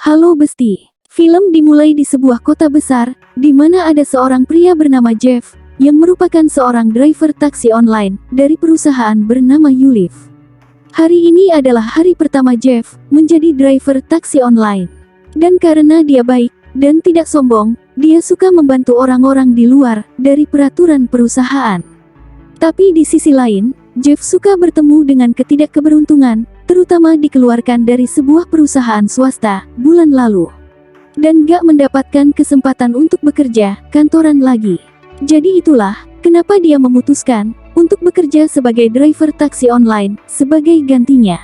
Halo Besti. Film dimulai di sebuah kota besar, di mana ada seorang pria bernama Jeff, yang merupakan seorang driver taksi online, dari perusahaan bernama Ulif. Hari ini adalah hari pertama Jeff, menjadi driver taksi online. Dan karena dia baik, dan tidak sombong, dia suka membantu orang-orang di luar, dari peraturan perusahaan. Tapi di sisi lain, Jeff suka bertemu dengan ketidakkeberuntungan, terutama dikeluarkan dari sebuah perusahaan swasta, bulan lalu. Dan gak mendapatkan kesempatan untuk bekerja, kantoran lagi. Jadi itulah, kenapa dia memutuskan, untuk bekerja sebagai driver taksi online, sebagai gantinya.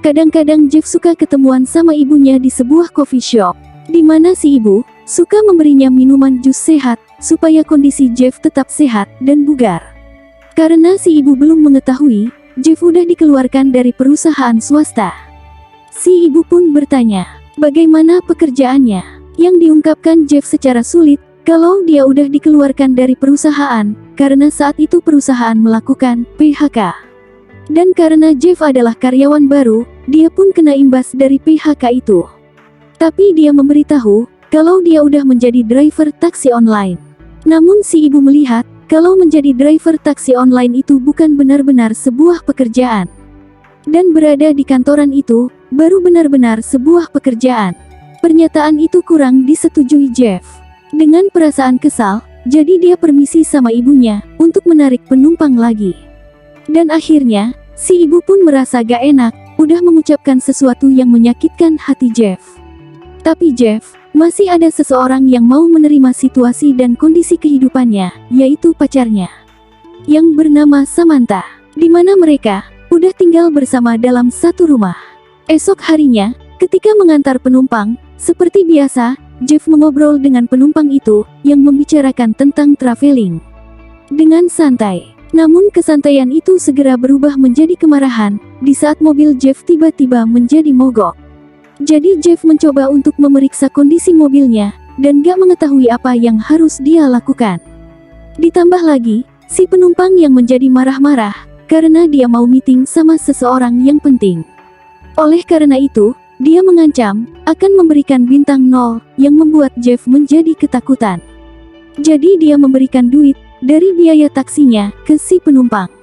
Kadang-kadang Jeff suka ketemuan sama ibunya di sebuah coffee shop, di mana si ibu, suka memberinya minuman jus sehat, supaya kondisi Jeff tetap sehat, dan bugar. Karena si ibu belum mengetahui, Jeff udah dikeluarkan dari perusahaan swasta. Si ibu pun bertanya, bagaimana pekerjaannya? Yang diungkapkan Jeff secara sulit, kalau dia udah dikeluarkan dari perusahaan, karena saat itu perusahaan melakukan PHK. Dan karena Jeff adalah karyawan baru, dia pun kena imbas dari PHK itu. Tapi dia memberitahu, kalau dia udah menjadi driver taksi online. Namun si ibu melihat, kalau menjadi driver taksi online itu bukan benar-benar sebuah pekerjaan. Dan berada di kantoran itu, baru benar-benar sebuah pekerjaan. Pernyataan itu kurang disetujui Jeff. Dengan perasaan kesal, jadi dia permisi sama ibunya, untuk menarik penumpang lagi. Dan akhirnya, si ibu pun merasa gak enak, udah mengucapkan sesuatu yang menyakitkan hati Jeff. Tapi Jeff, masih ada seseorang yang mau menerima situasi dan kondisi kehidupannya, yaitu pacarnya. Yang bernama Samantha, di mana mereka udah tinggal bersama dalam satu rumah. Esok harinya, ketika mengantar penumpang, seperti biasa, Jeff mengobrol dengan penumpang itu, yang membicarakan tentang traveling. Dengan santai. Namun kesantaian itu segera berubah menjadi kemarahan, di saat mobil Jeff tiba-tiba menjadi mogok. Jadi Jeff mencoba untuk memeriksa kondisi mobilnya, dan gak mengetahui apa yang harus dia lakukan. Ditambah lagi, si penumpang yang menjadi marah-marah, karena dia mau meeting sama seseorang yang penting. Oleh karena itu, dia mengancam, akan memberikan bintang 0, yang membuat Jeff menjadi ketakutan. Jadi dia memberikan duit, dari biaya taksinya, ke si penumpang.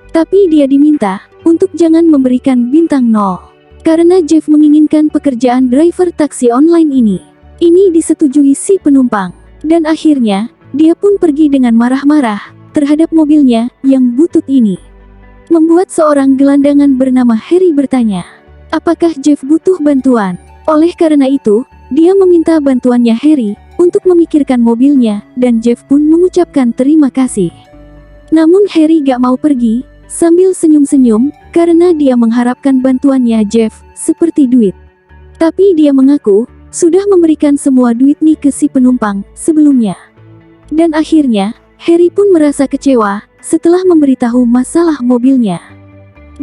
Tapi dia diminta, untuk jangan memberikan bintang 0. Karena Jeff menginginkan pekerjaan driver taksi online ini. Ini disetujui si penumpang. Dan akhirnya, dia pun pergi dengan marah-marah, terhadap mobilnya, yang butut ini. Membuat seorang gelandangan bernama Harry bertanya, apakah Jeff butuh bantuan? Oleh karena itu, dia meminta bantuannya Harry, untuk memikirkan mobilnya, dan Jeff pun mengucapkan terima kasih. Namun Harry gak mau pergi, sambil senyum-senyum, karena dia mengharapkan bantuannya Jeff, seperti duit. Tapi dia mengaku, sudah memberikan semua duit nih ke si penumpang, sebelumnya. Dan akhirnya, Harry pun merasa kecewa, setelah memberitahu masalah mobilnya.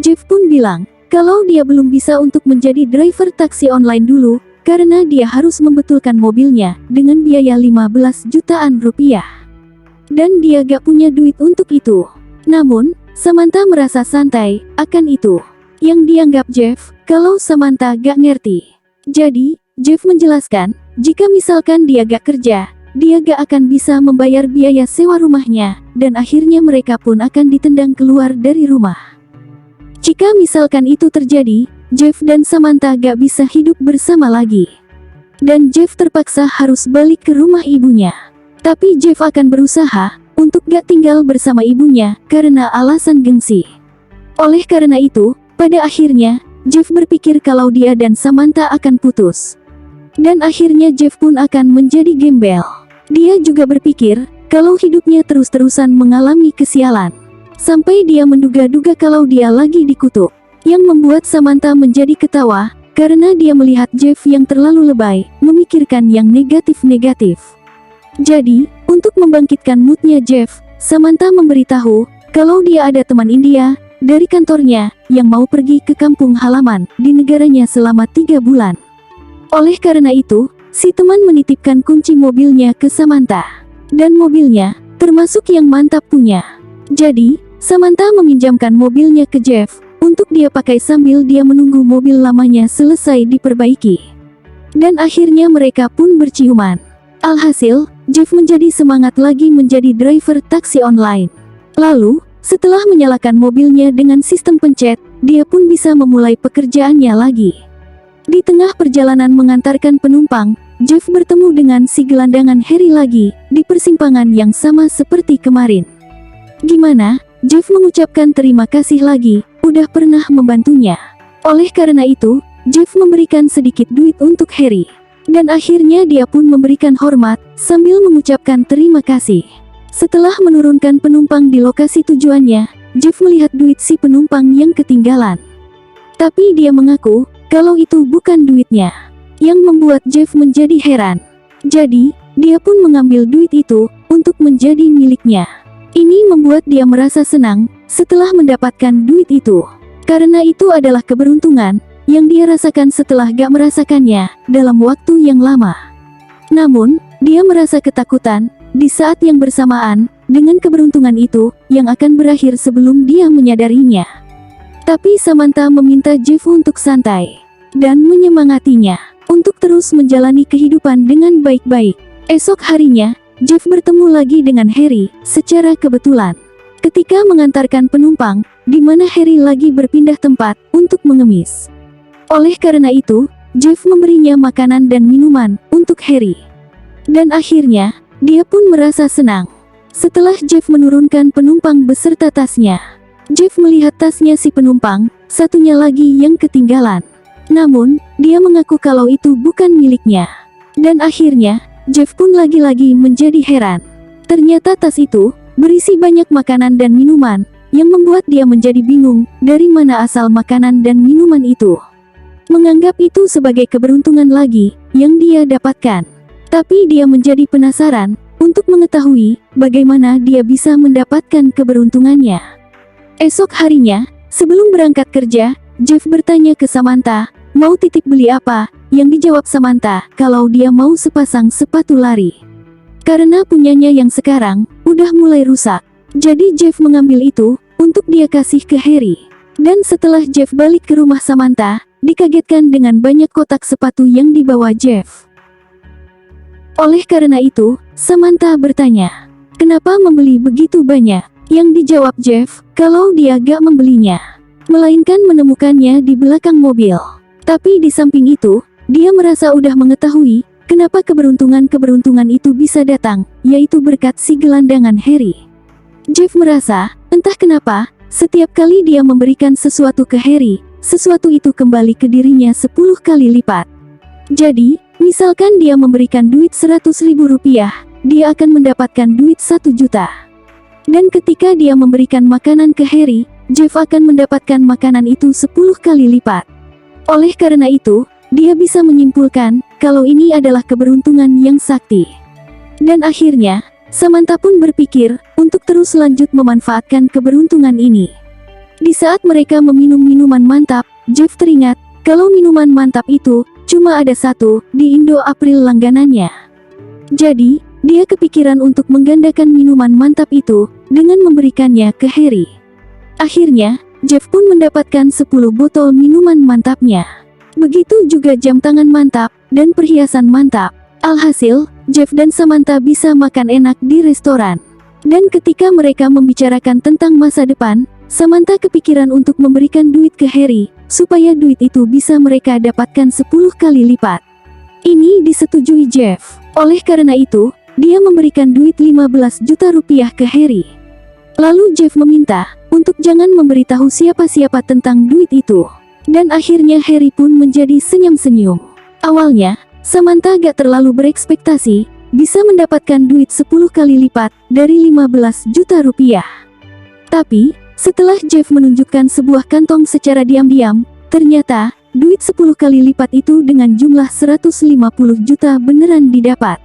Jeff pun bilang, kalau dia belum bisa untuk menjadi driver taksi online dulu, karena dia harus membetulkan mobilnya, dengan biaya 15 jutaan rupiah. Dan dia gak punya duit untuk itu. Namun, Samantha merasa santai, akan itu. Yang dianggap Jeff, kalau Samantha gak ngerti. Jadi, Jeff menjelaskan, jika misalkan dia gak kerja, dia gak akan bisa membayar biaya sewa rumahnya, dan akhirnya mereka pun akan ditendang keluar dari rumah. Jika misalkan itu terjadi, Jeff dan Samantha gak bisa hidup bersama lagi. Dan Jeff terpaksa harus balik ke rumah ibunya. Tapi Jeff akan berusaha untuk gak tinggal bersama ibunya, karena alasan gengsi. Oleh karena itu, pada akhirnya, Jeff berpikir kalau dia dan Samantha akan putus. Dan akhirnya Jeff pun akan menjadi gembel. Dia juga berpikir, kalau hidupnya terus-terusan mengalami kesialan. Sampai dia menduga-duga kalau dia lagi dikutuk. Yang membuat Samantha menjadi ketawa, karena dia melihat Jeff yang terlalu lebay, memikirkan yang negatif-negatif. Jadi, untuk membangkitkan moodnya Jeff, Samantha memberitahu, kalau dia ada teman India, dari kantornya, yang mau pergi ke kampung halaman, di negaranya selama 3 bulan. Oleh karena itu, si teman menitipkan kunci mobilnya ke Samantha. Dan mobilnya, termasuk yang mantap punya. Jadi, Samantha meminjamkan mobilnya ke Jeff, untuk dia pakai sambil dia menunggu mobil lamanya selesai diperbaiki. Dan akhirnya mereka pun berciuman. Alhasil, Jeff menjadi semangat lagi menjadi driver taksi online. Lalu, setelah menyalakan mobilnya dengan sistem pencet, dia pun bisa memulai pekerjaannya lagi. Di tengah perjalanan mengantarkan penumpang, Jeff bertemu dengan si gelandangan Harry lagi, di persimpangan yang sama seperti kemarin. Gimana? Jeff mengucapkan terima kasih lagi, udah pernah membantunya. Oleh karena itu, Jeff memberikan sedikit duit untuk Harry. Dan akhirnya dia pun memberikan hormat, sambil mengucapkan terima kasih. Setelah menurunkan penumpang di lokasi tujuannya, Jeff melihat duit si penumpang yang ketinggalan. Tapi dia mengaku, kalau itu bukan duitnya. Yang membuat Jeff menjadi heran. Jadi, dia pun mengambil duit itu, untuk menjadi miliknya. Ini membuat dia merasa senang, setelah mendapatkan duit itu. Karena itu adalah keberuntungan, yang dia rasakan setelah gak merasakannya, dalam waktu yang lama. Namun, dia merasa ketakutan, di saat yang bersamaan, dengan keberuntungan itu, yang akan berakhir sebelum dia menyadarinya. Tapi Samantha meminta Jeff untuk santai, dan menyemangatinya, untuk terus menjalani kehidupan dengan baik-baik. Esok harinya, Jeff bertemu lagi dengan Harry, secara kebetulan. Ketika mengantarkan penumpang, di mana Harry lagi berpindah tempat, untuk mengemis. Oleh karena itu, Jeff memberinya makanan dan minuman, untuk Harry. Dan akhirnya, dia pun merasa senang. Setelah Jeff menurunkan penumpang beserta tasnya, Jeff melihat tasnya si penumpang, satunya lagi yang ketinggalan. Namun, dia mengaku kalau itu bukan miliknya. Dan akhirnya, Jeff pun lagi-lagi menjadi heran. Ternyata tas itu, berisi banyak makanan dan minuman, yang membuat dia menjadi bingung, dari mana asal makanan dan minuman itu. Menganggap itu sebagai keberuntungan lagi, yang dia dapatkan. Tapi dia menjadi penasaran, untuk mengetahui, bagaimana dia bisa mendapatkan keberuntungannya. Esok harinya, sebelum berangkat kerja, Jeff bertanya ke Samantha, mau titip beli apa? Yang dijawab Samantha, kalau dia mau sepasang sepatu lari. Karena punyanya yang sekarang, udah mulai rusak. Jadi Jeff mengambil itu, untuk dia kasih ke Harry. Dan setelah Jeff balik ke rumah Samantha, dikagetkan dengan banyak kotak sepatu yang dibawa Jeff. Oleh karena itu, Samantha bertanya, kenapa membeli begitu banyak? Yang dijawab Jeff, kalau dia gak membelinya, melainkan menemukannya di belakang mobil. Tapi di samping itu, dia merasa udah mengetahui, kenapa keberuntungan itu bisa datang, yaitu berkat si gelandangan Harry. Jeff merasa, entah kenapa, setiap kali dia memberikan sesuatu ke Harry, sesuatu itu kembali ke dirinya 10 kali lipat. Jadi, misalkan dia memberikan duit 100.000 rupiah, dia akan mendapatkan duit 1 juta. Dan ketika dia memberikan makanan ke Harry, Jeff akan mendapatkan makanan itu 10 kali lipat. Oleh karena itu, dia bisa menyimpulkan, kalau ini adalah keberuntungan yang sakti. Dan akhirnya, Samantha pun berpikir, untuk terus lanjut memanfaatkan keberuntungan ini. Di saat mereka meminum minuman mantap, Jeff teringat, kalau minuman mantap itu, cuma ada satu, di Indo April langganannya. Jadi, dia kepikiran untuk menggandakan minuman mantap itu, dengan memberikannya ke Harry. Akhirnya, Jeff pun mendapatkan 10 botol minuman mantapnya. Begitu juga jam tangan mantap, dan perhiasan mantap. Alhasil, Jeff dan Samantha bisa makan enak di restoran. Dan ketika mereka membicarakan tentang masa depan, Samantha kepikiran untuk memberikan duit ke Harry, supaya duit itu bisa mereka dapatkan 10 kali lipat. Ini disetujui Jeff. Oleh karena itu, dia memberikan duit 15 juta rupiah ke Harry. Lalu Jeff meminta, untuk jangan memberitahu siapa-siapa tentang duit itu. Dan akhirnya Harry pun menjadi senyum-senyum. Awalnya, Samantha gak terlalu berekspektasi, bisa mendapatkan duit 10 kali lipat, dari 15 juta rupiah. Tapi, setelah Jeff menunjukkan sebuah kantong secara diam-diam, ternyata, duit 10 kali lipat itu dengan jumlah 150 juta beneran didapat.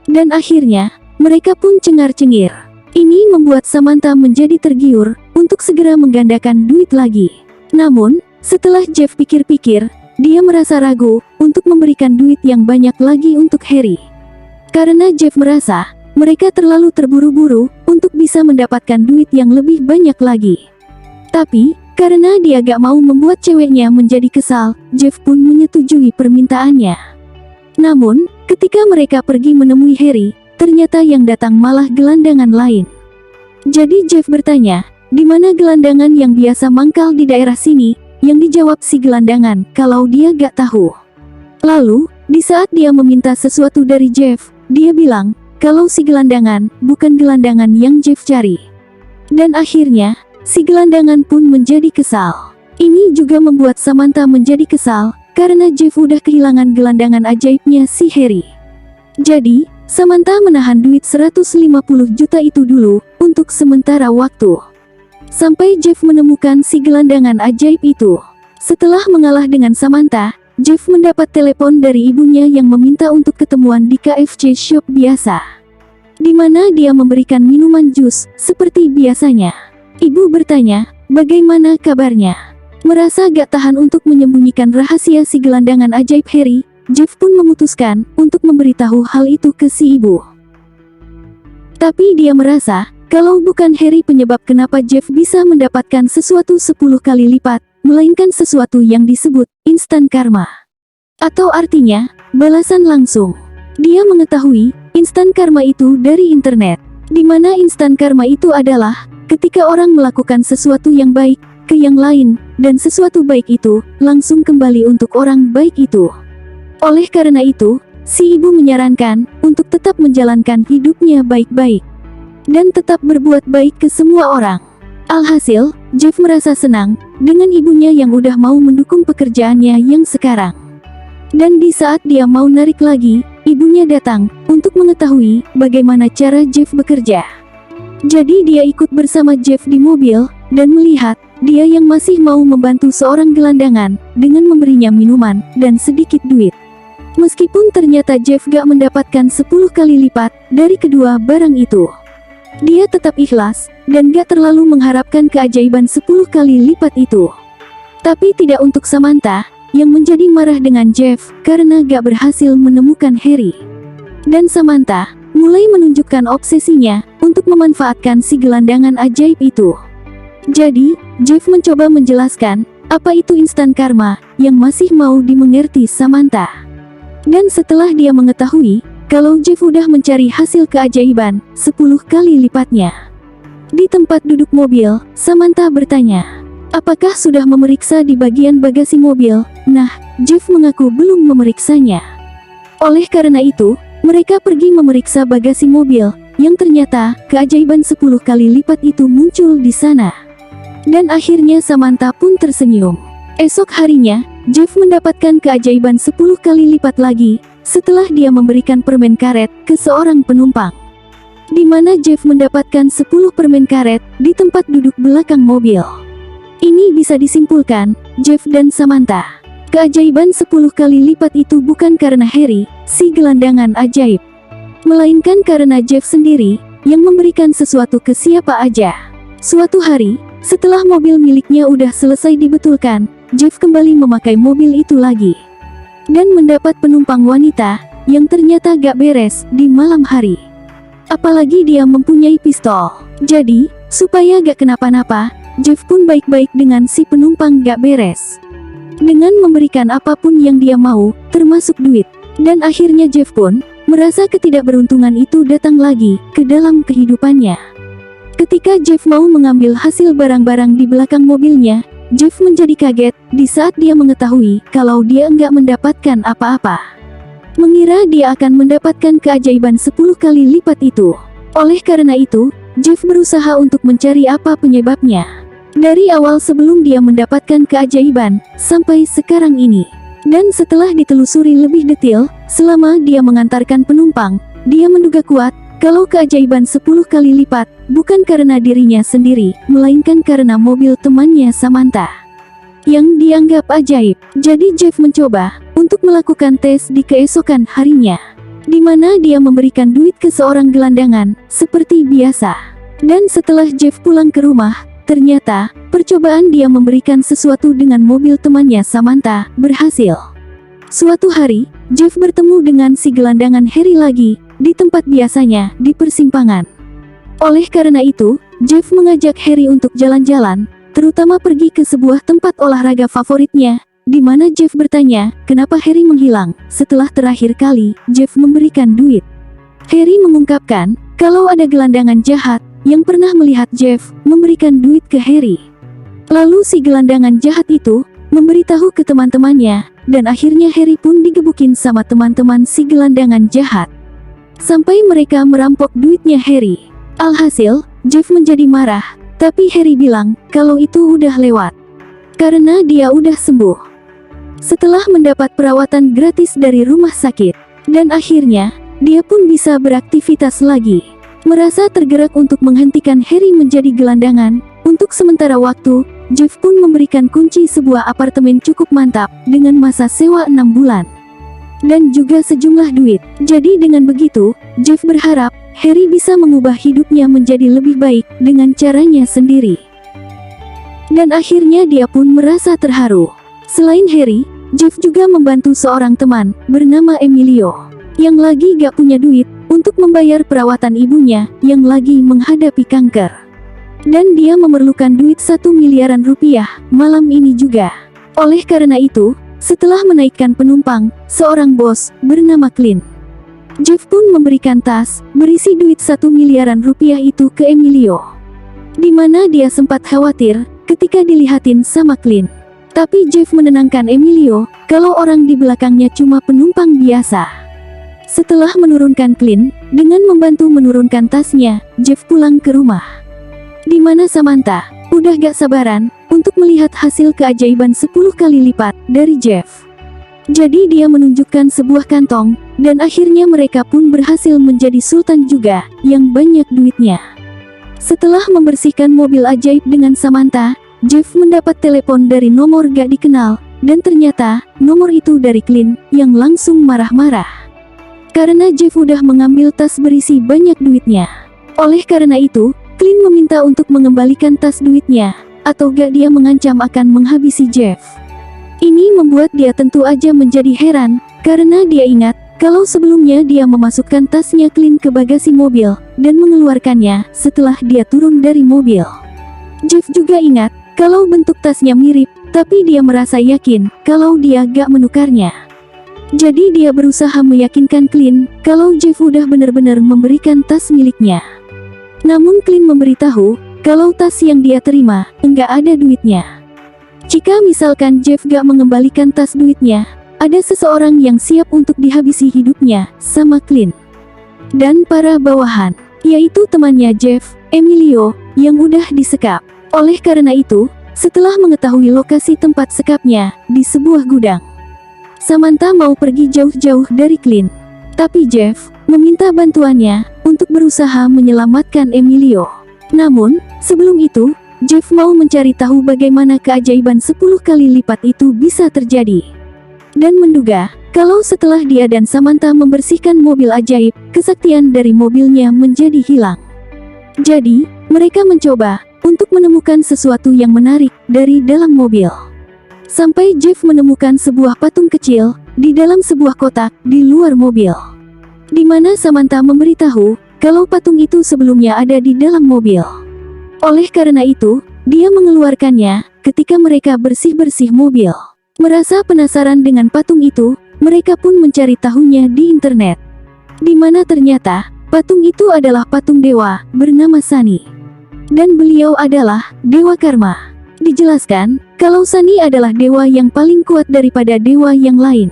Dan akhirnya, mereka pun cengar-cengir. Ini membuat Samantha menjadi tergiur, untuk segera menggandakan duit lagi. Namun, setelah Jeff pikir-pikir, dia merasa ragu, untuk memberikan duit yang banyak lagi untuk Harry. Karena Jeff merasa, mereka terlalu terburu-buru, untuk bisa mendapatkan duit yang lebih banyak lagi. Tapi, karena dia gak mau membuat ceweknya menjadi kesal, Jeff pun menyetujui permintaannya. Namun, ketika mereka pergi menemui Harry, ternyata yang datang malah gelandangan lain. Jadi Jeff bertanya, di mana gelandangan yang biasa mangkal di daerah sini? Yang dijawab si gelandangan, kalau dia gak tahu. Lalu, di saat dia meminta sesuatu dari Jeff, dia bilang, kalau si gelandangan, bukan gelandangan yang Jeff cari. Dan akhirnya, si gelandangan pun menjadi kesal. Ini juga membuat Samantha menjadi kesal, karena Jeff udah kehilangan gelandangan ajaibnya si Harry. Jadi, Samantha menahan duit 150 juta itu dulu, untuk sementara waktu. Sampai Jeff menemukan si gelandangan ajaib itu. Setelah mengalah dengan Samantha, Jeff mendapat telepon dari ibunya yang meminta untuk ketemuan di KFC shop biasa. Di mana dia memberikan minuman jus, seperti biasanya. Ibu bertanya, bagaimana kabarnya? Merasa gak tahan untuk menyembunyikan rahasia si gelandangan ajaib Harry, Jeff pun memutuskan untuk memberitahu hal itu ke si ibu. Tapi dia merasa, kalau bukan Harry penyebab kenapa Jeff bisa mendapatkan sesuatu 10 kali lipat, melainkan sesuatu yang disebut instant karma. Atau artinya, balasan langsung. Dia mengetahui, instant karma itu dari internet. Di mana instant karma itu adalah, ketika orang melakukan sesuatu yang baik, ke yang lain, dan sesuatu baik itu, langsung kembali untuk orang baik itu. Oleh karena itu, si ibu menyarankan, untuk tetap menjalankan hidupnya baik-baik. Dan tetap berbuat baik ke semua orang. Alhasil, Jeff merasa senang, dengan ibunya yang udah mau mendukung pekerjaannya yang sekarang. Dan di saat dia mau narik lagi, ibunya datang, untuk mengetahui, bagaimana cara Jeff bekerja. Jadi dia ikut bersama Jeff di mobil, dan melihat, dia yang masih mau membantu seorang gelandangan, dengan memberinya minuman, dan sedikit duit. Meskipun ternyata Jeff gak mendapatkan 10 kali lipat, dari kedua barang itu. Dia tetap ikhlas, dan gak terlalu mengharapkan keajaiban 10 kali lipat itu. Tapi tidak untuk Samantha, yang menjadi marah dengan Jeff, karena gak berhasil menemukan Harry. Dan Samantha, mulai menunjukkan obsesinya, untuk memanfaatkan si gelandangan ajaib itu. Jadi, Jeff mencoba menjelaskan, apa itu instant karma, yang masih mau dimengerti Samantha. Dan setelah dia mengetahui, kalau Jeff udah mencari hasil keajaiban, 10 kali lipatnya. Di tempat duduk mobil, Samantha bertanya, apakah sudah memeriksa di bagian bagasi mobil? Nah, Jeff mengaku belum memeriksanya. Oleh karena itu, mereka pergi memeriksa bagasi mobil, yang ternyata, keajaiban 10 kali lipat itu muncul di sana. Dan akhirnya Samantha pun tersenyum. Esok harinya, Jeff mendapatkan keajaiban 10 kali lipat lagi, setelah dia memberikan permen karet ke seorang penumpang. Di mana Jeff mendapatkan 10 permen karet di tempat duduk belakang mobil. Ini bisa disimpulkan, Jeff dan Samantha. Keajaiban 10 kali lipat itu bukan karena Harry, si gelandangan ajaib. Melainkan karena Jeff sendiri, yang memberikan sesuatu ke siapa aja. Suatu hari, setelah mobil miliknya udah selesai dibetulkan, Jeff kembali memakai mobil itu lagi. Dan mendapat penumpang wanita, yang ternyata gak beres, di malam hari. Apalagi dia mempunyai pistol. Jadi, supaya gak kenapa-napa, Jeff pun baik-baik dengan si penumpang gak beres. Dengan memberikan apapun yang dia mau, termasuk duit. Dan akhirnya Jeff pun, merasa ketidakberuntungan itu datang lagi, ke dalam kehidupannya. Ketika Jeff mau mengambil hasil barang-barang di belakang mobilnya, Jeff menjadi kaget, di saat dia mengetahui, kalau dia enggak mendapatkan apa-apa. Mengira dia akan mendapatkan keajaiban 10 kali lipat itu. Oleh karena itu, Jeff berusaha untuk mencari apa penyebabnya. Dari awal sebelum dia mendapatkan keajaiban, sampai sekarang ini. Dan setelah ditelusuri lebih detail, selama dia mengantarkan penumpang, dia menduga kuat, kalau keajaiban 10 kali lipat, bukan karena dirinya sendiri, melainkan karena mobil temannya Samantha. Yang dianggap ajaib. Jadi Jeff mencoba, untuk melakukan tes di keesokan harinya. Di mana dia memberikan duit ke seorang gelandangan, seperti biasa. Dan setelah Jeff pulang ke rumah, ternyata, percobaan dia memberikan sesuatu dengan mobil temannya Samantha, berhasil. Suatu hari, Jeff bertemu dengan si gelandangan Harry lagi, di tempat biasanya, di persimpangan. Oleh karena itu, Jeff mengajak Harry untuk jalan-jalan, terutama pergi ke sebuah tempat olahraga favoritnya, di mana Jeff bertanya, kenapa Harry menghilang. Setelah terakhir kali Jeff memberikan duit, Harry mengungkapkan kalau ada gelandangan jahat yang pernah melihat Jeff memberikan duit ke Harry. Lalu si gelandangan jahat itu memberitahu ke teman-temannya, dan akhirnya Harry pun digebukin sama teman-teman si gelandangan jahat, sampai mereka merampok duitnya Harry. Alhasil, Jeff menjadi marah, tapi Harry bilang kalau itu udah lewat, karena dia udah sembuh setelah mendapat perawatan gratis dari rumah sakit, dan akhirnya dia pun bisa beraktivitas lagi. Merasa tergerak untuk menghentikan Harry menjadi gelandangan, untuk sementara waktu, Jeff pun memberikan kunci sebuah apartemen cukup mantap dengan masa sewa 6 bulan. Dan juga sejumlah duit. Jadi dengan begitu, Jeff berharap Harry bisa mengubah hidupnya menjadi lebih baik dengan caranya sendiri. Dan akhirnya dia pun merasa terharu. Selain Harry, Jeff juga membantu seorang teman bernama Emilio yang lagi gak punya duit untuk membayar perawatan ibunya yang lagi menghadapi kanker. Dan dia memerlukan duit 1 miliaran rupiah malam ini juga. Oleh karena itu, setelah menaikkan penumpang, seorang bos bernama Clint, Jeff pun memberikan tas berisi duit 1 miliaran rupiah itu ke Emilio. Di mana dia sempat khawatir ketika dilihatin sama Clint. Tapi Jeff menenangkan Emilio kalau orang di belakangnya cuma penumpang biasa. Setelah menurunkan Clint, dengan membantu menurunkan tasnya, Jeff pulang ke rumah. Di mana Samantha udah gak sabaran untuk melihat hasil keajaiban 10 kali lipat dari Jeff. Jadi dia menunjukkan sebuah kantong, dan akhirnya mereka pun berhasil menjadi sultan juga, yang banyak duitnya. Setelah membersihkan mobil ajaib dengan Samantha, Jeff mendapat telepon dari nomor gak dikenal, dan ternyata nomor itu dari Clint, yang langsung marah-marah. Karena Jeff udah mengambil tas berisi banyak duitnya. Oleh karena itu, Clint meminta untuk mengembalikan tas duitnya, atau gak dia mengancam akan menghabisi Jeff. Ini membuat dia tentu aja menjadi heran, karena dia ingat kalau sebelumnya dia memasukkan tasnya Clint ke bagasi mobil, dan mengeluarkannya setelah dia turun dari mobil. Jeff juga ingat kalau bentuk tasnya mirip, tapi dia merasa yakin kalau dia gak menukarnya. Jadi dia berusaha meyakinkan Clint kalau Jeff udah benar-benar memberikan tas miliknya. Namun Clint memberitahu kalau tas yang dia terima enggak ada duitnya. Jika misalkan Jeff gak mengembalikan tas duitnya, ada seseorang yang siap untuk dihabisi hidupnya sama Clint dan para bawahan, yaitu temannya Jeff, Emilio, yang udah disekap. Oleh karena itu, setelah mengetahui lokasi tempat sekapnya di sebuah gudang, Samantha mau pergi jauh-jauh dari Clint. Tapi Jeff meminta bantuannya untuk berusaha menyelamatkan Emilio. Namun, sebelum itu, Jeff mau mencari tahu bagaimana keajaiban 10 kali lipat itu bisa terjadi. Dan menduga, kalau setelah dia dan Samantha membersihkan mobil ajaib, kesaktian dari mobilnya menjadi hilang. Jadi, mereka mencoba untuk menemukan sesuatu yang menarik dari dalam mobil. Sampai Jeff menemukan sebuah patung kecil di dalam sebuah kotak di luar mobil. Di mana Samantha memberitahu kalau patung itu sebelumnya ada di dalam mobil. Oleh karena itu, dia mengeluarkannya ketika mereka bersih-bersih mobil. Merasa penasaran dengan patung itu, mereka pun mencari tahunya di internet. Di mana ternyata, patung itu adalah patung dewa bernama Sani. Dan beliau adalah dewa karma. Dijelaskan, kalau Sani adalah dewa yang paling kuat daripada dewa yang lain.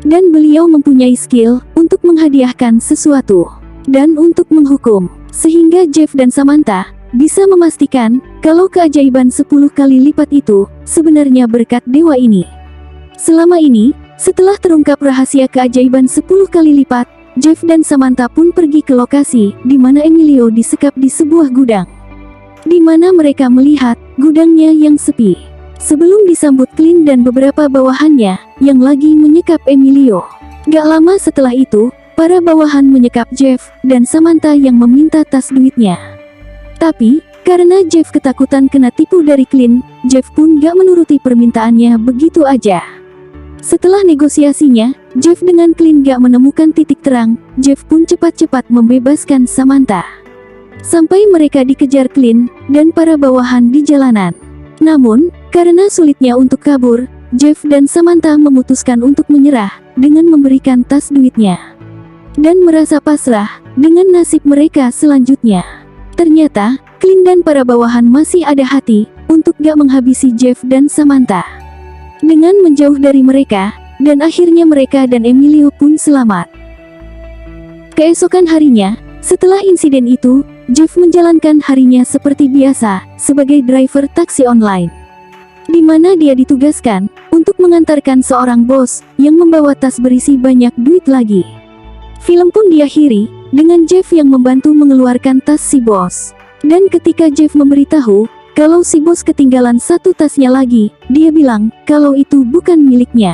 Dan beliau mempunyai skill untuk menghadiahkan sesuatu dan untuk menghukum, sehingga Jeff dan Samantha bisa memastikan kalau keajaiban 10 kali lipat itu sebenarnya berkat dewa ini. Selama ini, setelah terungkap rahasia keajaiban 10 kali lipat, Jeff dan Samantha pun pergi ke lokasi di mana Emilio disekap di sebuah gudang. Di mana mereka melihat gudangnya yang sepi. Sebelum disambut Clint dan beberapa bawahannya yang lagi menyekap Emilio. Gak lama setelah itu, para bawahan menyekap Jeff dan Samantha yang meminta tas duitnya. Tapi, karena Jeff ketakutan kena tipu dari Clint, Jeff pun gak menuruti permintaannya begitu aja. Setelah negosiasinya, Jeff dengan Clint gak menemukan titik terang, Jeff pun cepat-cepat membebaskan Samantha. Sampai mereka dikejar Clint dan para bawahan di jalanan. Namun, karena sulitnya untuk kabur, Jeff dan Samantha memutuskan untuk menyerah dengan memberikan tas duitnya. Dan merasa pasrah dengan nasib mereka selanjutnya. Ternyata, Clint dan para bawahan masih ada hati untuk gak menghabisi Jeff dan Samantha. Dengan menjauh dari mereka, dan akhirnya mereka dan Emilio pun selamat. Keesokan harinya, setelah insiden itu, Jeff menjalankan harinya seperti biasa, sebagai driver taksi online. Di mana dia ditugaskan untuk mengantarkan seorang bos yang membawa tas berisi banyak duit lagi. Film pun diakhiri dengan Jeff yang membantu mengeluarkan tas si bos. Dan ketika Jeff memberitahu kalau si bos ketinggalan satu tasnya lagi, dia bilang kalau itu bukan miliknya.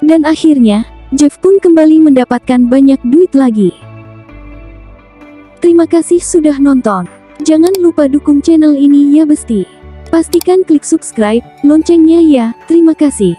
Dan akhirnya, Jeff pun kembali mendapatkan banyak duit lagi. Terima kasih sudah nonton. Jangan lupa dukung channel ini ya besti. Pastikan klik subscribe, loncengnya ya. Terima kasih.